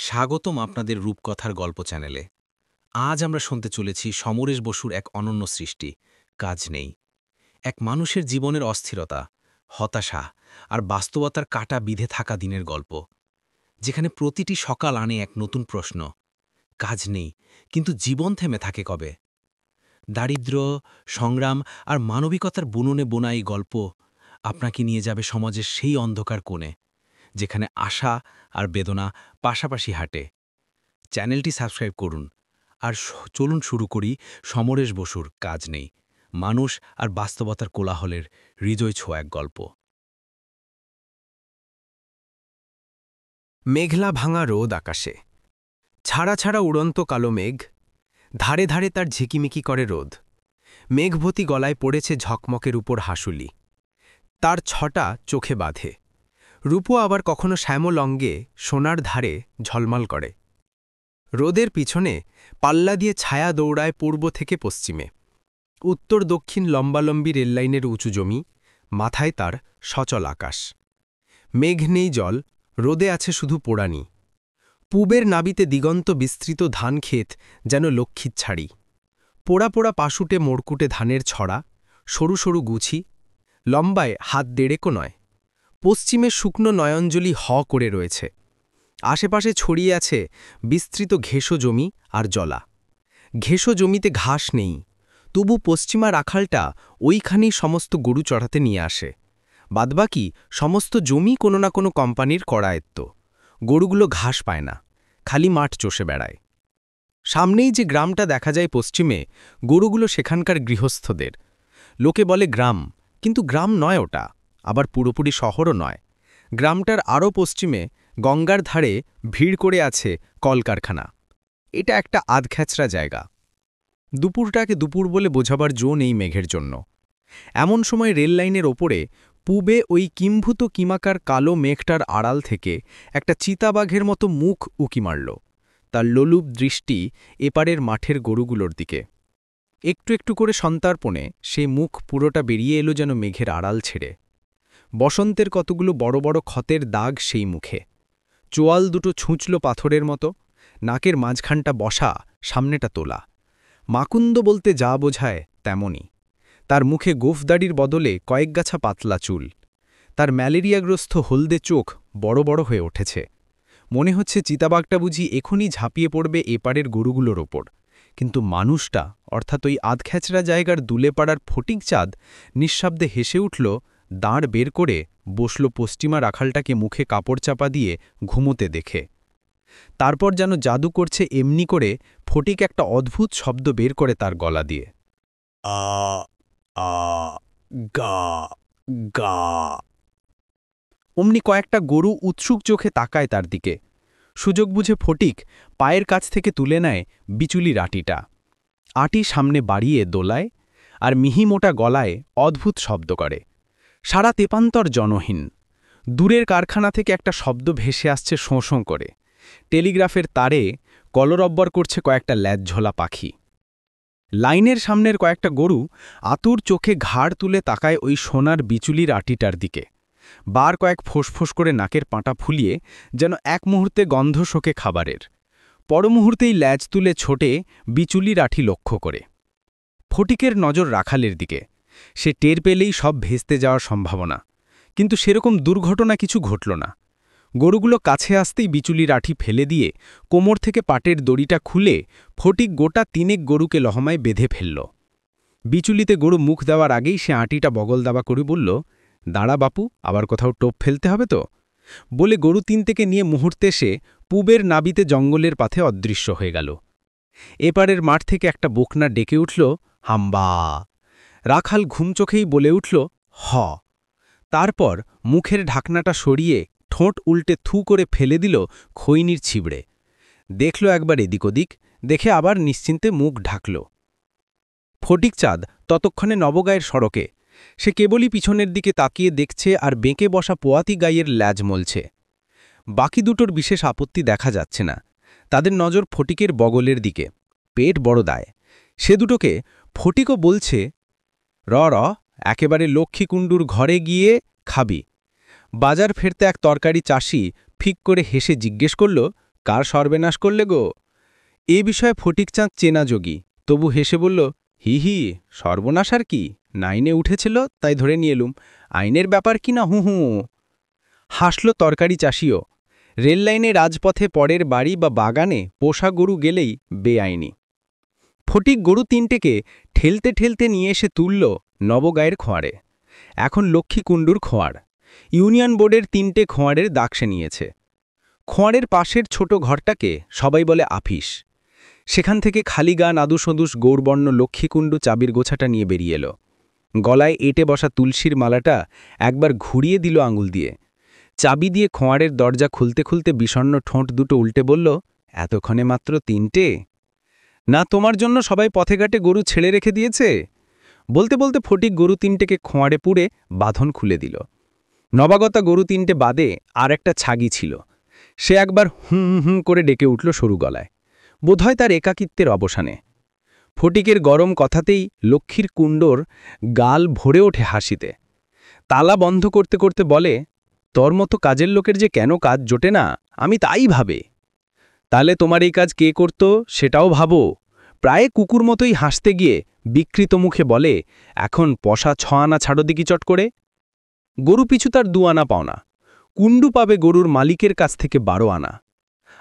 স্বাগতম আপনাদের রূপকথার গল্প চ্যানেলে। আজ আমরা শুনতে চলেছি সমরেশ বসুর এক অনন্য সৃষ্টি, কাজ নেই। এক মানুষের জীবনের অস্থিরতা, হতাশা আর বাস্তবতার কাটা বিধে থাকা দিনের গল্প, যেখানে প্রতিটি সকাল আনে এক নতুন প্রশ্ন। কাজ নেই, কিন্তু জীবন থেমে থাকে কবে? দারিদ্র্য, সংগ্রাম আর মানবিকতার বুননে বোনা এই গল্প আপনাকে নিয়ে যাবে সমাজের সেই অন্ধকার কোণে, যেখানে আশা আর বেদনা পাশাপাশি হাঁটে। চ্যানেলটি সাবস্ক্রাইব করুন আর চলুন শুরু করি সমরেশ বসুর কাজ নেই, মানুষ আর বাস্তবতার কোলাহলের হৃদয় ছোঁয়া এক গল্প। মেঘলা ভাঙা রোদ আকাশে, ছাড়া ছাড়া উড়ন্ত কালো মেঘ, ধারে ধারে তার ঝিকিমিকি করে রোদ। মেঘভতি গলায় পড়েছে ঝকমকের উপর হাসুলি, তার ছটা চোখে বাঁধে। রূপো আবার কখনো শ্যামল অঙ্গে সোনার ধারে ঝলমল করে। রোদের পিছনে পাল্লা দিয়ে ছায়া দৌড়ায় পূর্ব থেকে পশ্চিমে। উত্তর দক্ষিণ লম্বালম্বি রেললাইনের উঁচু জমি, মাথায় তার সচল আকাশ। মেঘ নেই, জল, রোদে আছে শুধু পোড়ানি। পূবের নাবিতে দিগন্ত বিস্তৃত ধানক্ষেত যেন লক্ষ্মীর ছাড়ি। পোড়া পোড়া পাশুটে মোড়কুটে ধানের ছড়া, সরু সরু গুছি, লম্বায় হাত দেড়েকও নয়। পশ্চিমে শুকনো নয়ঞ্জলি করে রয়েছে। আশেপাশে ছড়িয়ে আছে বিস্তৃত ঘেঁষো জমি আর জলা। ঘেঁষো জমিতে ঘাস নেই, তবু পশ্চিমা রাখালটা ওইখানেই সমস্ত গরু চড়াতে নিয়ে আসে। বাদবাকি সমস্ত জমি কোনো না কোনো কোম্পানির করায়ত্ত। গরুগুলো ঘাস পায় না, খালি মাঠ চষে বেড়ায়। সামনেই যে গ্রামটা দেখা যায় পশ্চিমে, গরুগুলো সেখানকার গৃহস্থদের। লোকে বলে গ্রাম, কিন্তু গ্রাম নয় ওটা, আবার পুরোপুরি শহরও নয়। গ্রামটার আরও পশ্চিমে গঙ্গার ধারে ভিড় করে আছে কলকারখানা। এটা একটা আধখ্যাচরা জায়গা। দুপুরটাকে দুপুর বলে বোঝাবার জো নেই মেঘের জন্য। এমন সময় রেললাইনের ওপরে পূবে ওই কিম্ভূত কিমাকার কালো মেঘটার আড়াল থেকে একটা চিতাবাঘের মতো মুখ উকি মারল। তার লোলুপ দৃষ্টি এপারের মাঠের গরুগুলোর দিকে। একটু একটু করে সন্তার্পণে সেই মুখ পুরোটা বেরিয়ে এলো যেন মেঘের আড়াল ছেড়ে। বসন্তের কতগুলো বড় বড় ক্ষতের দাগ সেই মুখে। চোয়াল দুটো ছুঁচল পাথরের মতো, নাকের মাঝখানটা বসা, সামনেটা তোলা। মাকুন্দ বলতে যা বোঝায় তেমনই। তার মুখে গোফদাড়ির বদলে কয়েকগাছা পাতলা চুল। তার ম্যালেরিয়াগ্রস্ত হলদে চোখ বড় বড় হয়ে উঠেছে। মনে হচ্ছে চিতাবাঘটা বুঝি এখনই ঝাঁপিয়ে পড়বে এপারের গরুগুলোর ওপর। কিন্তু মানুষটা, অর্থাৎ ওই আধখ্যাচরা জায়গার দুলে পাড়ার ফটিক চাঁদ, নিঃশব্দে হেসে উঠল, দাঁড় বের করে বসল পশ্চিমা রাখালটাকে মুখে কাপড় চাপা দিয়ে ঘুমোতে দেখে। তারপর যেন জাদু করছে এমনি করে ফটিক একটা অদ্ভুত শব্দ বের করে তার গলা দিয়ে, আ আ গা গা। অমনি কয়েকটা গরু উৎসুক চোখে তাকায় তার দিকে। সুযোগ বুঝে ফটিক পায়ের কাছ থেকে তুলে নেয় বিচুলির আটিটা। আটি সামনে বাড়িয়ে দোলায়, আর মিহিমোটা গলায় অদ্ভুত শব্দ করে। সারা তেপান্তর জনহীন। দূরের কারখানা থেকে একটা শব্দ ভেসে আসছে শোঁ শোঁ করে। টেলিগ্রাফের তারে কলরব্বর করছে কয়েকটা ল্যাজঝোলা পাখি। লাইনের সামনের কয়েকটা গরু আতুর চোখে ঘাড় তুলে তাকায় ওই সোনার বিচুলির আটিটার দিকে। বার কয়েক ফোঁস করে নাকের পাঁটা ফুলিয়ে, যেন এক মুহূর্তে গন্ধ শোকে খাবারের। পরমুহূর্তেই ল্যাজ তুলে ছোটে বিচুলির আঠি লক্ষ্য করে। ফটিকের নজর রাখালের দিকে। সে টের পেলেই সব ভেস্তে যাওয়ার সম্ভাবনা, কিন্তু সেরকম দুর্ঘটনা কিছু ঘটল না। গরুগুলো কাছে আসতেই বিচুলির আঠি ফেলে দিয়ে কোমর থেকে পাটের দড়িটা খুলে ফটিক গোটা তিনেক গরুকে লহমায় বেঁধে ফেলল। বিচুলিতে গরু মুখ দেওয়ার আগেই সে আটিটা বগল দাবা করে বলল, দাঁড়া বাপু, আবার কোথাও টোপ ফেলতে হবে তো, বলে গরু তিন থেকে নিয়ে মুহূর্তে সে পূবের নাবিতে জঙ্গলের পাথে অদৃশ্য হয়ে গেল। এপারের মাঠ থেকে একটা বকনা ডেকে উঠল, হাম্বা। রাখাল ঘুম চোখেই বলে উঠল, হ। তারপর মুখের ঢাকনাটা সরিয়ে ঠোঁট উল্টে থু করে ফেলে দিল খৈনির ছিবড়ে। দেখল একবার এদিক ওদিক, দেখে আবার নিশ্চিন্তে মুখ ঢাকল। ফটিক চাঁদ ততক্ষণে নবগাঁয়ের সড়কে। সে কেবলই পিছনের দিকে তাকিয়ে দেখছে আর বেঁকে বসা পোয়াতি গাইয়ের ল্যাজ মলছে। বাকি দুটোর বিশেষ আপত্তি দেখা যাচ্ছে না। তাদের নজর ফটিকের বগলের দিকে। পেট বড় দায়। সে দুটোকে ফটিকও বলছে, র র, একেবারে লক্ষ্মীকুণ্ডুর ঘরে গিয়ে খাবি। বাজার ফেরতে এক তরকারি চাষি ফিক করে হেসে জিজ্ঞেস করল, কার সর্বনাশ করলে গো? এ বিষয়ে ফটিকচাঁদ চেনা যোগী, তবু হেসে বলল, হি হি, সর্বনাশ আর কি, 9-এ উঠেছিল তাই ধরে নিয়ে এলুম, আইনের ব্যাপার কি না, হু হু। হাসল তরকারি চাষিও। রেললাইনে, রাজপথে, পরের বাড়ি বা বাগানে পোষা গরু গেলেই বেআইনি। ফটিক গরু 3টেকে ঠেলতে ঠেলতে নিয়ে এসে তুলল নবগায়ের খোঁয়ারে। এখন লক্ষ্মী কুণ্ডুর খোঁয়ার। ইউনিয়ন বোর্ডের 3টে খোঁয়ারের দাগ সে নিয়েছে। খোঁয়ারের পাশের ছোট ঘরটাকে সবাই বলে আফিস। সেখান থেকে খালি গা নাদুসদুস গৌরবর্ণ লক্ষ্মীকুণ্ডু চাবির গোছাটা নিয়ে বেরিয়ে এলো। গলায় এঁটে বসা তুলসীর মালাটা একবার ঘুরিয়ে দিল আঙুল দিয়ে। চাবি দিয়ে খোঁয়ারের দরজা খুলতে খুলতে বিষণ্ণ ঠোঁট দুটো উল্টে বলল, এতক্ষণে মাত্র 3টে? না তোমার জন্য সবাই পথে ঘাটে গরু ছেড়ে রেখে দিয়েছে? বলতে বলতে ফটিক গরু 3টেকে খোঁয়ারে পুড়ে বাঁধন খুলে দিল। নবাগতা গরু 3টে বাদে আর একটা ছাগি ছিল। সে একবার হুম হুম করে ডেকে উঠল সরু গলায়, বোধহয় তার একাকিত্বের অবসানে। ফটিকের গরম কথাতেই লক্ষ্মীর কুণ্ডোর গাল ভরে ওঠে হাসিতে। তালা বন্ধ করতে করতে বলে, তোর মতো কাজের লোকের যে কেন কাজ জোটে না, আমি তাই ভাবে। তাহলে তোমার এই কাজ কে করত সেটাও ভাবো। প্রায় কুকুর মতোই হাসতে গিয়ে বিকৃত মুখে বলে, এখন পশা 6 আনা ছাড়ো দিকি চট করে। গরু পিছু তার 2 আনা পাওনা। কুণ্ডু পাবে গরুর মালিকের কাছ থেকে 12 আনা।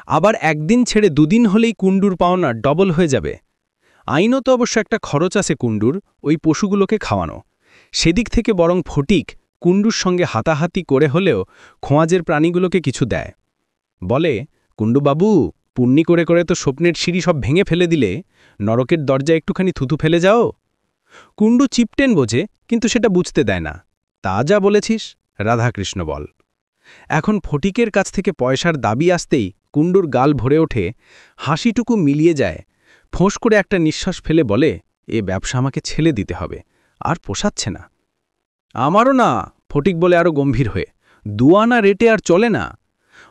আবার একদিন ছেড়ে 2 দিন হলেই কুণ্ডুর পাওনা ডবল হয়ে যাবে। আইনত অবশ্য একটা খরচ আছে কুণ্ডুর, ওই পশুগুলোকে খাওয়ানো। সেদিক থেকে বরং ফটিক কুণ্ডুর সঙ্গে হাতাহাতি করে হলেও খোঁয়াজের প্রাণীগুলোকে কিছু দেয়। বলে, কুণ্ডুবাবু, পুণ্যি করে করে তো স্বপ্নের সিঁড়ি সব ভেঙে ফেলে দিলে, নরকের দরজা একটুখানি থুতু ফেলে যাও। কুণ্ডু চিপটেন বোঝে, কিন্তু সেটা বুঝতে দেয় না। তা যা বলেছিস, রাধাকৃষ্ণ বল। এখন ফটিকের কাছ থেকে পয়সার দাবি আসতেই কুণ্ডুর গাল ভরে ওঠে, হাসিটুকু মিলিয়ে যায়। ফোঁস করে একটা নিঃশ্বাস ফেলে বলে, এ ব্যবসা আমাকে ছেলে দিতে হবে, আর পোষাচ্ছে না। আমারও না, ফটিক বলে আরও গম্ভীর হয়ে, 2 আনা রেটে আর চলে না।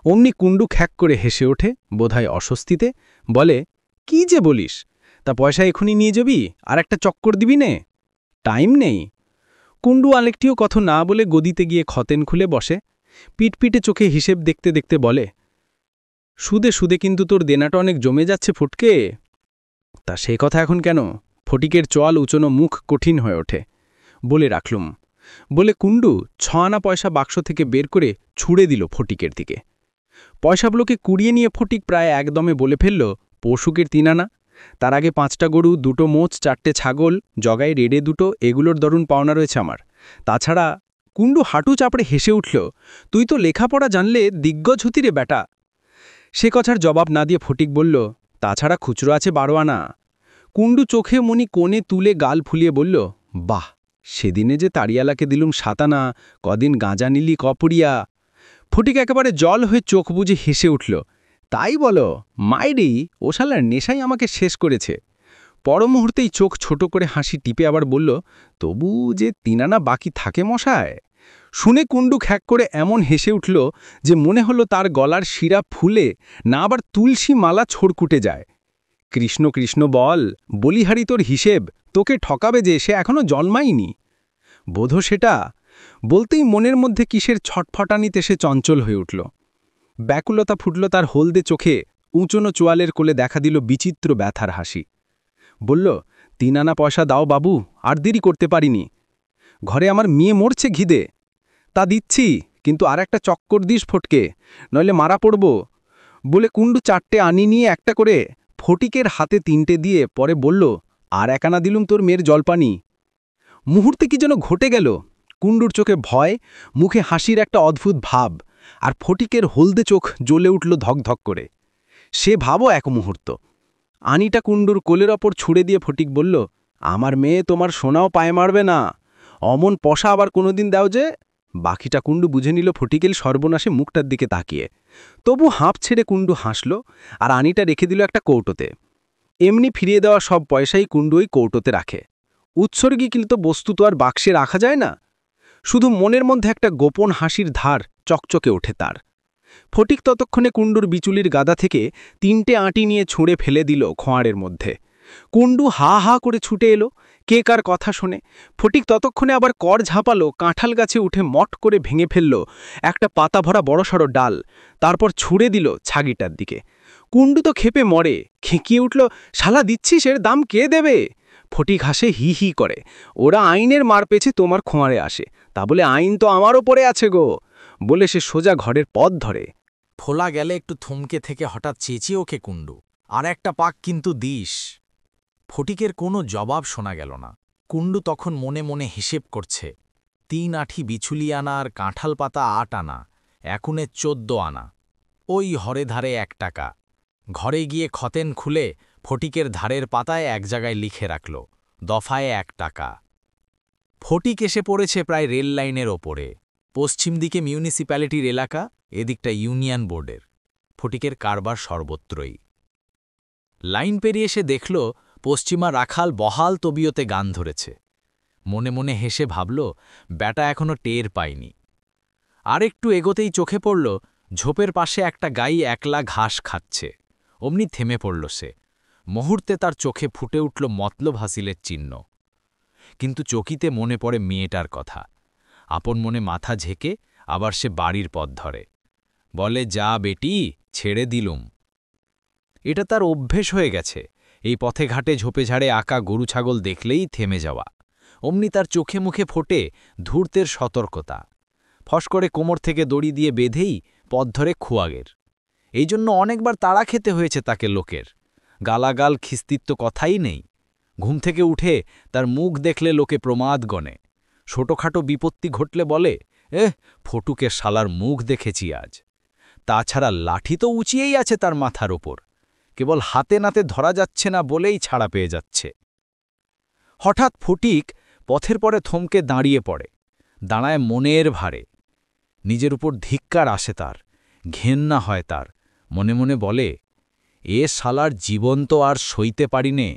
অমনি কুণ্ডু খ্যাক করে হেসে ওঠে, বোধহয় অস্বস্তিতে, বলে, কি যে বলিস, তা পয়সা এখনই নিয়ে যাবি, আর একটা চক্কর দিবি নে? টাইম নেই। কুণ্ডু আরেকটিও কথা না বলে গদিতে গিয়ে খতেন খুলে বসে, পিটপিটে চোখে হিসেব দেখতে দেখতে বলে, সুদে সুদে কিন্তু তোর দেনাটা অনেক জমে যাচ্ছে ফটকে। তা সে কথা এখন কেন? ফটিকের চোয়াল উচনো মুখ কঠিন হয়ে ওঠে। বলে রাখলুম। বলে কুণ্ডু 6 আনা পয়সা বাক্স থেকে বের করে ছুঁড়ে দিল ফটিকের দিকে। পয়সাগুলোকে কুড়িয়ে নিয়ে ফটিক প্রায় একদমে বলে ফেলল, পশুকের 3 আনা। তার আগে 5টা গরু, 2টো মোচ, 4টে ছাগল, জগায় রেড়ে 2টো, এগুলোর দরুন পাওনা রয়েছে আমার। তাছাড়া কুণ্ডু হাঁটু চাপড়ে হেসে উঠল, তুই তো লেখাপড়া জানলে দিগ্গজ হতি রে বেটা। সে কথার জবাব না দিয়ে ফটিক বলল, তাছাড়া খুচরো আছে 12 আনা। কুণ্ডু চোখে মনি কোণে তুলে গাল ফুলিয়ে বলল, বাহ, সেদিনে যে তাড়িয়ালাকে দিলুম 7 আনা, কদিন গাঁজা নিলি কপুরিয়া। ফটিক একেবারে জল হয়ে চোখ বুজে হেসে উঠল, তাই বলো, মাইরি, ও শালার নেশাই আমাকে শেষ করেছে। পর মুহূর্তেই চোখ ছোট করে হাসি টিপে আবার বলল, তবু যে 3 আনা বাকি থাকে মশায়। শুনে কুণ্ডু খ্যাক করে এমন হেসে উঠল যে মনে হলো তার গলার শিরা ফুলে না আবার তুলসী মালা ছড়কুটে যায়। কৃষ্ণ কৃষ্ণ বল, বলিহারি তোর হিসেব, তোকে ঠকাবে যে সে এখনো জন্মায়নি। বোধ সেটা বলতেই মনের মধ্যে কিসের ছটফটানিতে সে চঞ্চল হয়ে উঠল। ব্যাকুলতা ফুটল তার হলদে চোখে, উঁচনো চোয়ালের কোলে দেখা দিল বিচিত্র ব্যথার হাসি। বলল, 3 আনা পয়সা দাও বাবু, আর দেরি করতে পারিনি। ঘরে আমার মেয়ে মরছে ঘিদে। তা দিচ্ছি, কিন্তু আর একটা চক্কর দিস ফটকে, নইলে মারা পড়ব। বলে কুণ্ডু 4টে আনি নিয়ে একটা করে ফটিকের হাতে 3টে দিয়ে পরে বলল, আর 1 আনা দিলুম তোর মেয়ের জলপানি। মুহূর্তে কি যেন ঘটে গেল। কুণ্ডুর চোখে ভয়, মুখে হাসির একটা অদ্ভুত ভাব, আর ফটিকের হলদে চোখ জ্বলে উঠল ধকধক করে। সে ভাবও এক মুহূর্ত। আনিটা কুণ্ডুর কোলের ওপর ছুঁড়ে দিয়ে ফটিক বলল, আমার মেয়ে তোমার সোনাও পায়ে মারবে না, অমন পশা আবার কোনোদিন দাও যে। বাকিটা কুণ্ডু বুঝে নিল ফটিকের সর্বনাশে মুখটার দিকে তাকিয়ে। তবু হাঁপ ছেড়ে কুণ্ডু হাসল, আর আনিটা রেখে দিল একটা কৌটোতে। এমনি ফিরিয়ে দেওয়া সব পয়সাই কুণ্ডু ওই কৌটোতে রাখে। উৎসর্গীকৃত বস্তু তো আর বাক্সে রাখা যায় না। শুধু মনের মধ্যে একটা গোপন হাসির ধার চকচকে ওঠে তার। ফটিক ততক্ষণে কুণ্ডুর বিচুলির গাদা থেকে 3টে আঁটি নিয়ে ছুঁড়ে ফেলে দিল খোঁয়ারের মধ্যে। কুণ্ডু হা হা করে ছুটে এলো, কে কার কথা শোনে। ফটিক ততক্ষণে আবার কর ঝাঁপালো, কাঁঠাল গাছে উঠে মট করে ভেঙে ফেলল একটা পাতা ভরা বড়সড় ডাল, তারপর ছুঁড়ে দিল ছাগিটার দিকে। কুণ্ডু তো ক্ষেপে মরে, খেঁকিয়ে উঠল, শালা দিচ্ছিস, এর দাম কে দেবে? ফটিক হাসে হি হি করে, ওরা আইনের মার পেছে তোমার খোঁয়ারে আসে, তা বলে আইন তো আমারও পড়ে আছে গো, বলে সে সোজা ঘরের পথ ধরে। ফোলা গেলে একটু থমকে থেকে হঠাৎ চেঁচিয়ে ওকে কুণ্ডু, আর একটা পাক কিন্তু দিস। ফটিকের কোনো জবাব শোনা গেল না। কুণ্ডু তখন মনে মনে হিসেব করছে, 3 আঠি বিছুলি আনা আর কাঁঠাল পাতা 8 আনা, একুনে 14 আনা, ওই হরে ধারে 1 টাকা। ঘরে গিয়ে খতেন খুলে ফটিকের ধারের পাতায় এক জায়গায় লিখে রাখল, দফায় 1 টাকা। ফটিক এসে পড়েছে প্রায় রেল লাইনের ওপরে। পশ্চিম দিকে মিউনিসিপ্যালিটির এলাকা, এদিকটা ইউনিয়ন বোর্ডের। ফটিকের কারবার সর্বত্রই। লাইন পেরিয়ে এসে দেখল পশ্চিমা রাখাল বহাল তবিয়তে গান ধরেছে। মনে মনে হেসে ভাবল, ব্যাটা এখনো টের পায়নি। আর একটু এগোতেই চোখে পড়ল ঝোপের পাশে একটা গাই একলা ঘাস খাচ্ছে। অমনি থেমে পড়ল সে। মুহূর্তে তার চোখে ফুটে উঠল মতলব হাসিলের চিহ্ন। কিন্তু চকিতে মনে পড়ে মেয়েটার কথা। আপন মনে মাথা ঝেঁকে আবার সে বাড়ির পথ ধরে। বলে, যা বেটি, ছেড়ে দিলুম। এটা তার অভ্যেস হয়ে গেছে, এই পথে ঘাটে ঝোপে ঝাড়ে আঁকা গরু ছাগল দেখলেই থেমে যাওয়া। অমনি তার চোখে মুখে ফোটে ধূর্তের সতর্কতা। ফস করে কোমর থেকে দড়ি দিয়ে বেঁধেই পথ ধরে খুয়াগের। এই জন্য অনেকবার তাড়া খেতে হয়েছে তাকে লোকের। গালাগাল খিস্তিত্ব কথাই নেই। ঘুম থেকে উঠে তার মুখ দেখলে লোকে প্রমাদ গণে। ছোটখাটো বিপত্তি ঘটলে বলে, ফটুকের শালার মুখ দেখেছি আজ। তাছাড়া লাঠি তো উঁচিয়েই আছে তার মাথার ওপর, কেবল হাতে নাতে ধরা যাচ্ছে না বলেই ছাড়া পেয়ে যাচ্ছে। হঠাৎ ফটিক পথের পরে থমকে দাঁড়িয়ে পড়ে। দাঁড়ায় মনের ভারে। নিজের উপর ধিক্কার আসে তার, ঘেন্না হয় তার। মনে মনে বলে, এ শালার জীবন তো আর সইতে পারিনে।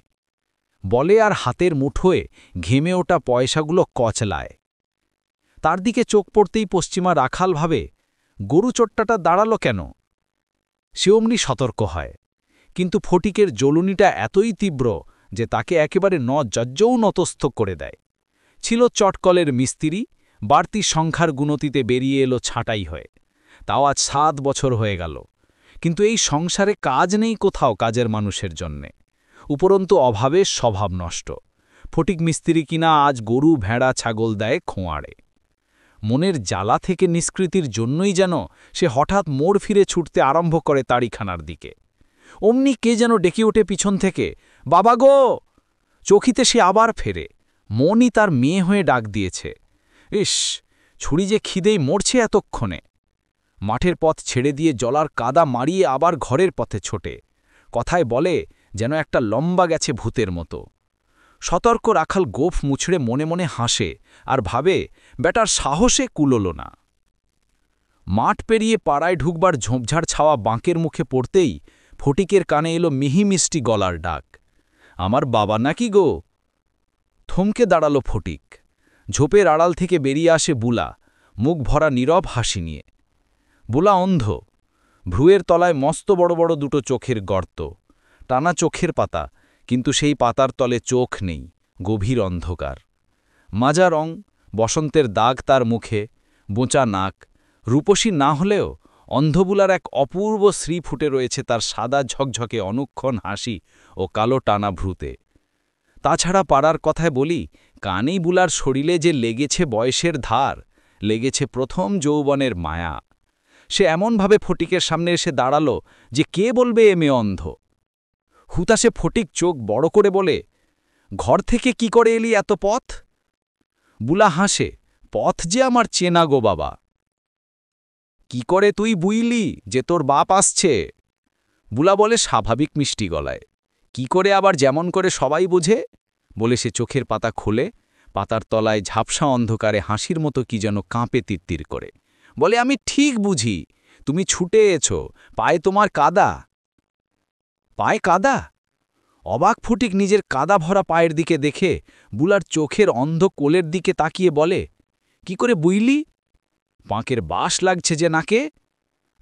বলে আর হাতের মুঠোয় ঘেমে ওঠা পয়সাগুলো কচলায়। তার দিকে চোখ পড়তেই পশ্চিমা রাখাল ভাবে, গরু চোট্টাটা দাঁড়াল কেন? সে অমনি সতর্ক হয়। কিন্তু ফটিকের জ্বলুনিটা এতই তীব্র যে তাকে একেবারে নজ্জও নতস্থ করে দেয়। ছিল চটকলের মিস্ত্রি, বাড়তি সংখ্যার গুণতিতে বেরিয়ে এলো ছাঁটাই হয়ে। তাও আজ 7 বছর হয়ে গেল, কিন্তু এই সংসারে কাজ নেই কোথাও কাজের মানুষের জন্যে। উপরন্তু অভাবের স্বভাব নষ্ট। ফটিক মিস্ত্রি কিনা আজ গরু ভেড়া ছাগল দেয় খোঁয়াড়ে। মনের জ্বালা থেকে নিষ্কৃতির জন্যই যেন সে হঠাৎ মোড় ফিরে ছুটতে আরম্ভ করে তাড়িখানার দিকে। অমনি কে যেন ডেকে ওঠে পিছন থেকে, বাবা গো! চকিতে সে আবার ফেরে। মনই তার মেয়ে হয়ে ডাক দিয়েছে। ইস, ছুরি যে খিদেই মরছে এতক্ষণে। মাঠের পথ ছেড়ে দিয়ে জলার কাদা মারিয়ে আবার ঘরের পথে ছোটে। কথায় বলে যেন একটা লম্বা গেছে ভূতের মতো। সতর্ক রাখাল গোফ মুছড়ে মনে মনে হাসে আর ভাবে, বেটার সাহসে কুলোল না। মাঠ পেরিয়ে পাড়ায় ঢুকবার ঝোপঝাড় ছাওয়া বাঁকের মুখে পড়তেই ফটিকের কানে এলো মিহি মিষ্টি গলার ডাক, আমার বাবা নাকি গো? থমকে দাঁড়ালো ফটিক। ঝোপের আড়াল থেকে বেরিয়ে আসে বুলা, মুখ ভরা নীরব হাসি নিয়ে। বুলা অন্ধ, ভ্রুয়ের তলায় মস্ত বড় বড় দুটো চোখের গর্ত, টানা চোখের পাতা, কিন্তু সেই পাতার তলে চোখ নেই, গভীর অন্ধকার। মাজা রং, বসন্তের দাগ তার মুখে, বোঁচা নাক। রূপসী না হলেও অন্ধবুলার এক অপূর্ব শ্রী ফুটে রয়েছে তার সাদা ঝকঝকে অনুক্ষণ হাসি ও কালো টানা ভ্রুতে। তাছাড়া পাড়ার কথায় বলি, কানেই বুলার শরীরে যে লেগেছে বয়সের ধার, লেগেছে প্রথম যৌবনের মায়া। সে এমনভাবে ফটিকের সামনে এসে দাঁড়াল যে কে বলবে এ মেয়ে অন্ধ। হুতাশে ফটিক চোখ বড় করে বলে, ঘর থেকে কি করে এলি এত পথ? বুলা হাসে, পথ যে আমার চেনা গো বাবা। কি করে তুই বুইলি যে তোর বাপ আসছে? বুলা বলে স্বাভাবিক মিষ্টি গলায়। কি করে আবার যেমন করে সবাই বুঝে? বলে সে চোখের পাতা খোলে। পাতার তলায় ঝাপসা অন্ধকারে হাসির মতো কি যেন কাঁপে তিত্তির করে। বলে, আমি ঠিক বুঝি, তুমি ছুটে এছ, পায়ে তোমার কাদা। পায়ে কাদা? অবাক ফটিক নিজের কাদা ভরা পায়ের দিকে দেখে বুলার চোখের অন্ধ কোলের দিকে তাকিয়ে বলে, কি করে বুইলি? পাঁকের বাস লাগছে যে নাকে।